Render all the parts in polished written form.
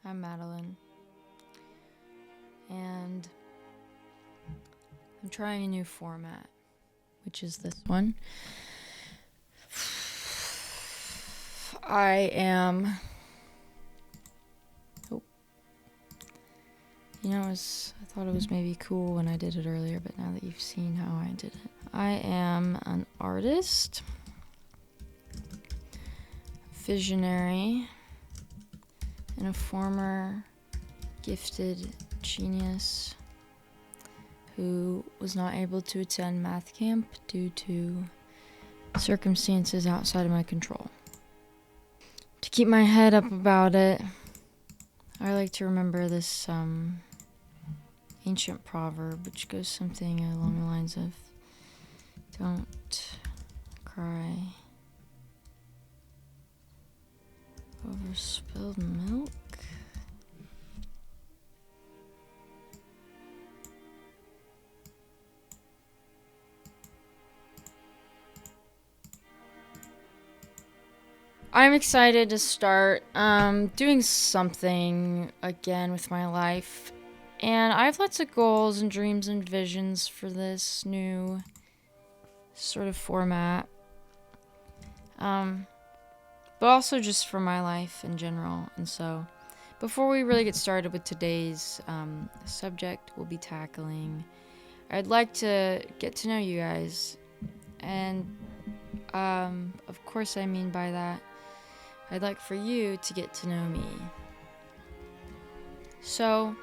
I'm Madeline, and I'm trying a new format, which is this one. I thought it was maybe cool when I did it earlier, but now that you've seen how I did it, I am an artist, visionary, and a former gifted genius who was not able to attend math camp due to circumstances outside of my control. To keep my head up about it, I like to remember this ancient proverb, which goes something along the lines of, don't cry over spilled milk. I'm excited to start doing something again with my life. And I have lots of goals and dreams and visions for this new sort of format. But also just for my life in general. And so, before we really get started with today's subject we'll be tackling, I'd like to get to know you guys. And of course I mean by that, I'd like for you to get to know me. So,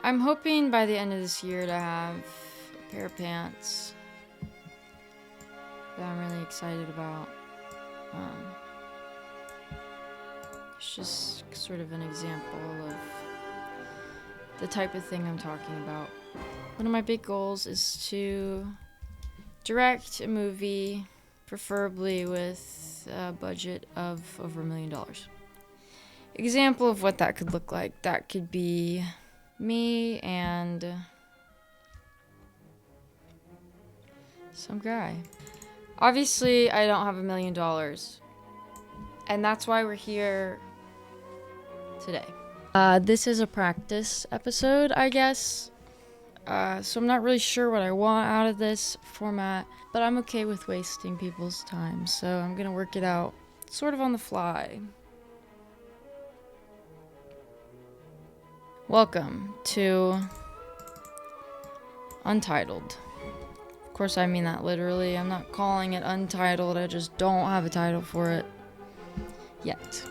I'm hoping by the end of this year to have a pair of pants that I'm really excited about. It's just sort of an example of the type of thing I'm talking about. One of my big goals is to direct a movie, preferably with a budget of over $1 million. Example of what that could look like. That could be me and some guy. Obviously, I don't have $1 million. And that's why we're here today. This is a practice episode, I guess. So I'm not really sure what I want out of this format, but I'm okay with wasting people's time. So I'm gonna work it out sort of on the fly. Welcome to Untitled. Of course, I mean that literally. I'm not calling it Untitled. I just don't have a title for it yet.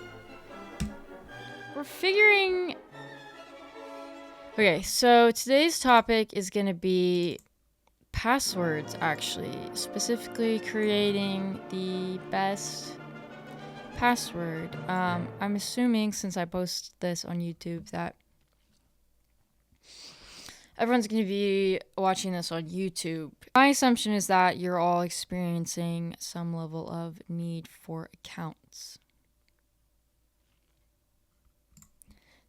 We're figuring... Okay, so today's topic is going to be passwords, actually. Specifically creating the best password. I'm assuming, since I post this on YouTube, that everyone's going to be watching this on YouTube. My assumption is that you're all experiencing some level of need for accounts.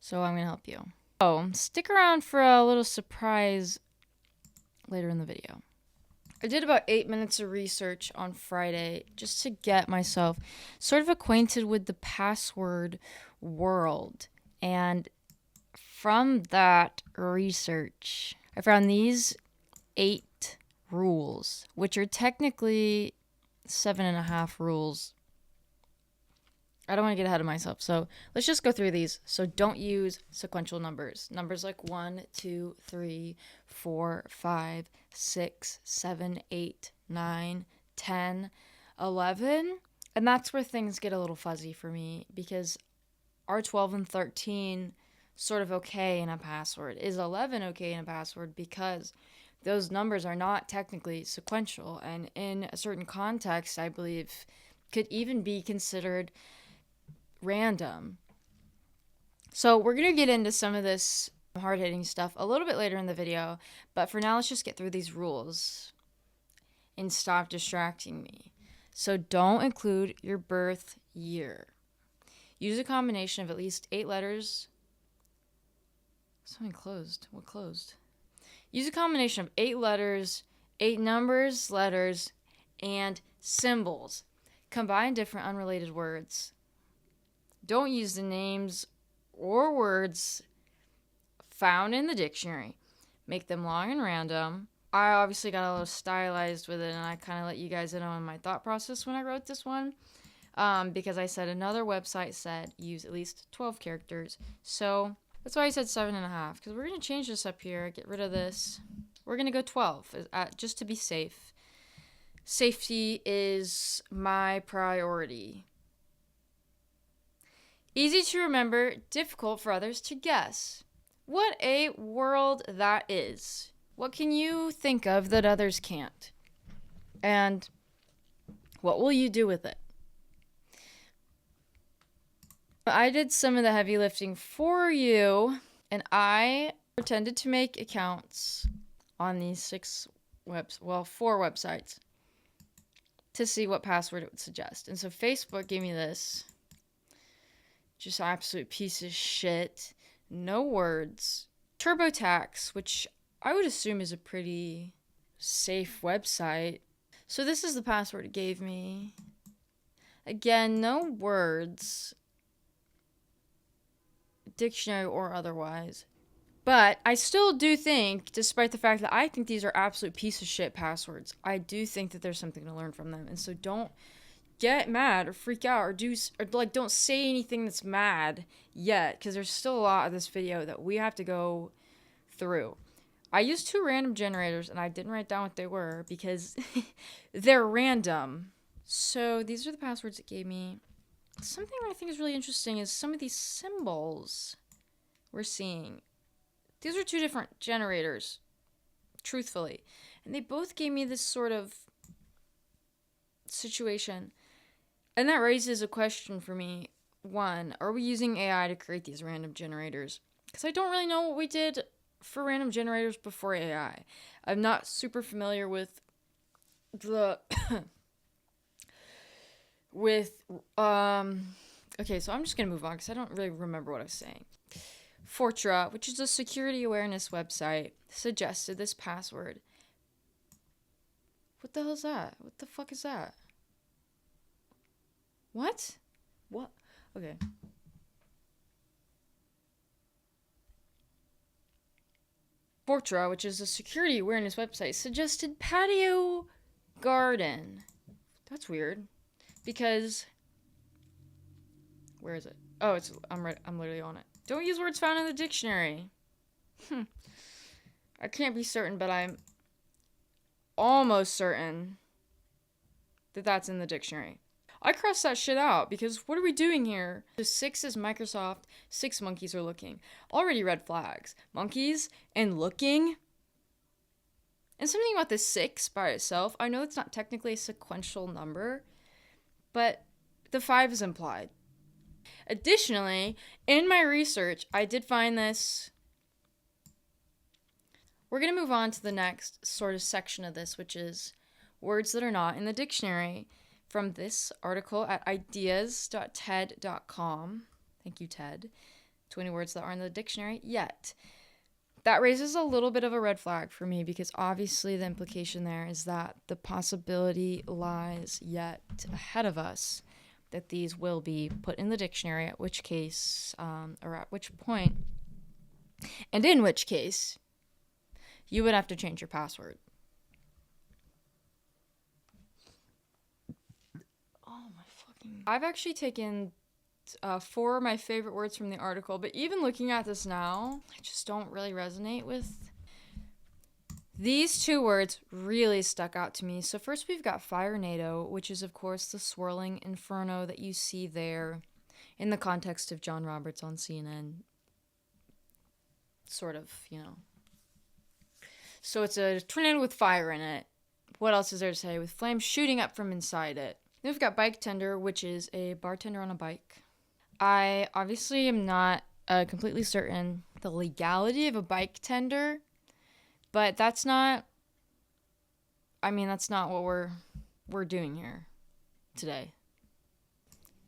So I'm going to help you. Oh, stick around for a little surprise later in the video. I did about 8 minutes of research on Friday just to get myself sort of acquainted with the password world. And from that research, I found these 8 rules, which are technically 7.5 rules. I don't want to get ahead of myself, so let's just go through these. So don't use sequential numbers. Numbers like 1, 2, 3, 4, 5, 6, 7, 8, 9, 10, 11. And that's where things get a little fuzzy for me, because are 12 and 13 sort of okay in a password? Is 11 okay in a password? Because those numbers are not technically sequential, and in a certain context, I believe, could even be considered random. So we're going to get into some of this hard-hitting stuff a little bit later in the video, but for now, let's just get through these rules and stop distracting me. So don't include your birth year. Use a combination of at least 8 letters. Something closed. What closed? Use a combination of 8 letters, 8 numbers, letters, and symbols. Combine different unrelated words. Don't use the names or words found in the dictionary. Make them long and random. I obviously got a little stylized with it, and I kind of let you guys in on my thought process when I wrote this one. Because I said another website said use at least 12 characters. So that's why I said 7.5. Because we're going to change this up here. Get rid of this. We're going to go 12 just to be safe. Safety is my priority. Easy to remember, difficult for others to guess. What a world that is. What can you think of that others can't? And what will you do with it? I did some of the heavy lifting for you, and I pretended to make accounts on these 4 websites to see what password it would suggest. And so Facebook gave me this. Just absolute piece of shit. No words. TurboTax, which I would assume is a pretty safe website. So this is the password it gave me. Again, no words. Dictionary or otherwise. But I still do think, despite the fact that I think these are absolute piece of shit passwords, I do think that there's something to learn from them. And so don't get mad or freak out or don't say anything that's mad yet, because there's still a lot of this video that we have to go through. I used 2 random generators, and I didn't write down what they were because they're random. So these are the passwords it gave me. Something I think is really interesting is some of these symbols we're seeing. These are 2 different generators, truthfully. And they both gave me this sort of situation. And that raises a question for me. 1, are we using AI to create these random generators? Because I don't really know what we did for random generators before AI. I'm not super familiar with the... okay, so I'm just gonna move on because I don't really remember what I was saying. Fortra, which is a security awareness website, suggested this password. What the hell is that? What the fuck is that? What? Okay. Fortra, which is a security awareness website, suggested patio garden. That's weird. Because where is it? Oh, I'm literally on it. Don't use words found in the dictionary. I can't be certain, but I'm almost certain that that's in the dictionary. I crossed that shit out because what are we doing here? So 6 is Microsoft, 6 monkeys are looking. Already red flags. Monkeys and looking. And something about this 6 by itself. I know it's not technically a sequential number, but the 5 is implied. Additionally, in my research, I did find this. We're going to move on to the next sort of section of this, which is words that are not in the dictionary, from this article at ideas.ted.com. Thank you, Ted. 20 words that aren't in the dictionary yet. That raises a little bit of a red flag for me because obviously the implication there is that the possibility lies yet ahead of us that these will be put in the dictionary, at which case, or at which point, and in which case, you would have to change your password. Oh my fucking... I've actually taken 4 of my favorite words from the article, but even looking at this now, I just don't really resonate with... These 2 words really stuck out to me. So first we've got Firenado, which is of course the swirling inferno that you see there in the context of John Roberts on CNN. Sort of, you know. So it's a tornado with fire in it. What else is there to say? With flames shooting up from inside it. Then we've got bike tender, which is a bartender on a bike. I obviously am not completely certain the legality of a bike tender, but that's not what we're doing here today.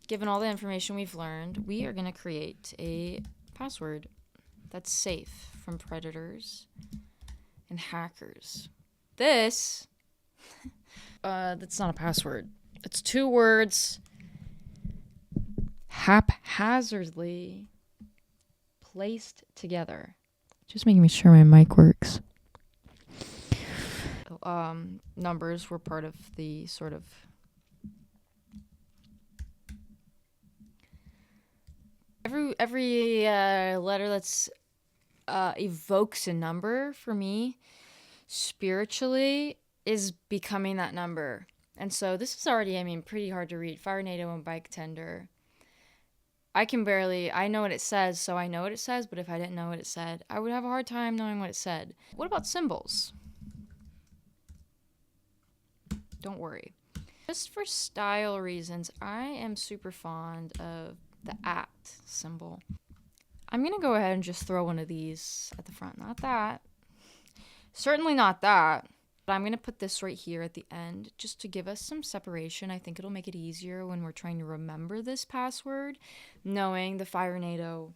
Given all the information we've learned, we are going to create a password that's safe from predators and hackers. This, that's not a password. It's 2 words haphazardly placed together. Just making sure my mic works. Numbers were part of the sort of every letter that's evokes a number for me spiritually is becoming that number. And so this is already, pretty hard to read. Firenado and Bike Tender. I know what it says, so I know what it says, but if I didn't know what it said, I would have a hard time knowing what it said. What about symbols? Don't worry. Just for style reasons, I am super fond of the @ symbol. I'm going to go ahead and just throw one of these at the front. Not that. Certainly not that. But I'm going to put this right here at the end just to give us some separation. I think it'll make it easier when we're trying to remember this password, knowing the Firenado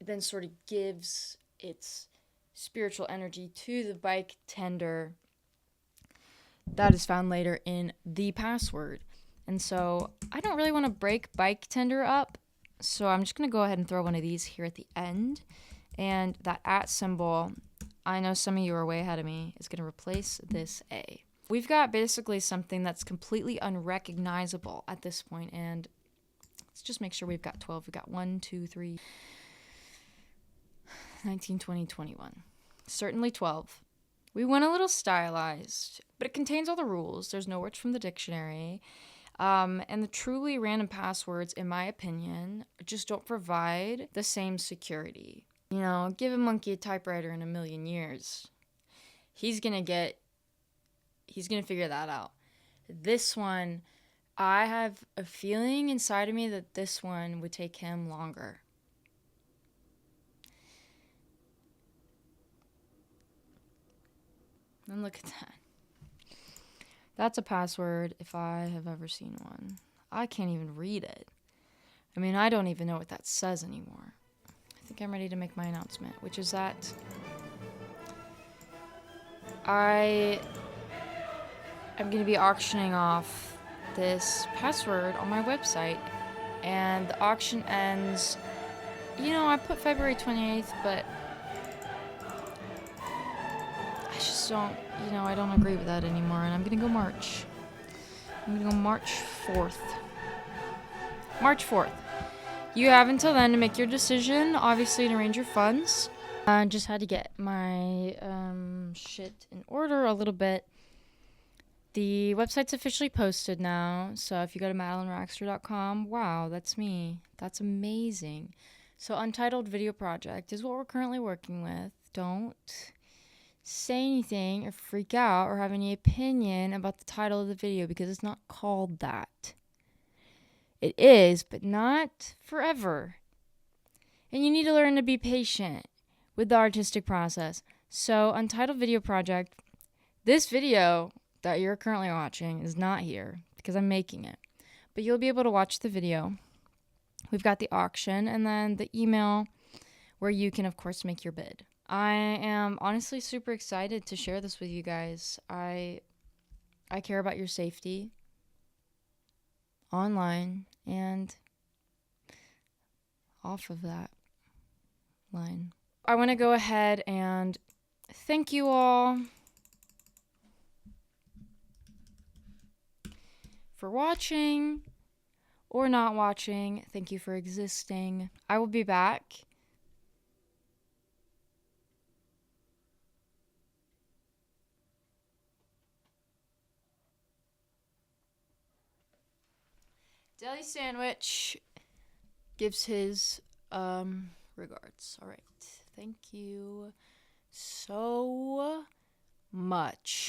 then sort of gives its spiritual energy to the Bike Tender that is found later in the password. And so I don't really want to break Bike Tender up, so I'm just going to go ahead and throw one of these here at the end. And that @ symbol, I know some of you are way ahead of me, is going to replace this A. We've got basically something that's completely unrecognizable at this point, and let's just make sure we've got 12. We've got 1, 2, 3, 19, 20, 21. Certainly 12. We went a little stylized, but it contains all the rules. There's no words from the dictionary. And the truly random passwords, in my opinion, just don't provide the same security. You know, give a monkey a typewriter in a million years. He's gonna figure that out. This one, I have a feeling inside of me that this one would take him longer. And look at that. That's a password if I have ever seen one. I can't even read it. I don't even know what that says anymore. I think I'm ready to make my announcement, which is that I am going to be auctioning off this password on my website, and the auction ends, I put February 28th, but I just don't, I don't agree with that anymore, and I'm going to go March. I'm going to go March 4th. March 4th. You have until then to make your decision, obviously, and arrange your funds. I just had to get my shit in order a little bit. The website's officially posted now, so if you go to MadelineRaxter.com, wow, that's me. That's amazing. So Untitled Video Project is what we're currently working with. Don't say anything or freak out or have any opinion about the title of the video because it's not called that. It is, but not forever. And you need to learn to be patient with the artistic process. So, Untitled Video Project, this video that you're currently watching is not here because I'm making it. But you'll be able to watch the video. We've got the auction and then the email where you can, of course, make your bid. I am honestly super excited to share this with you guys. I care about your safety online and off of that line. I want to go ahead and thank you all for watching or not watching. Thank you for existing. I will be back. Deli Sandwich gives his regards. All right. Thank you so much.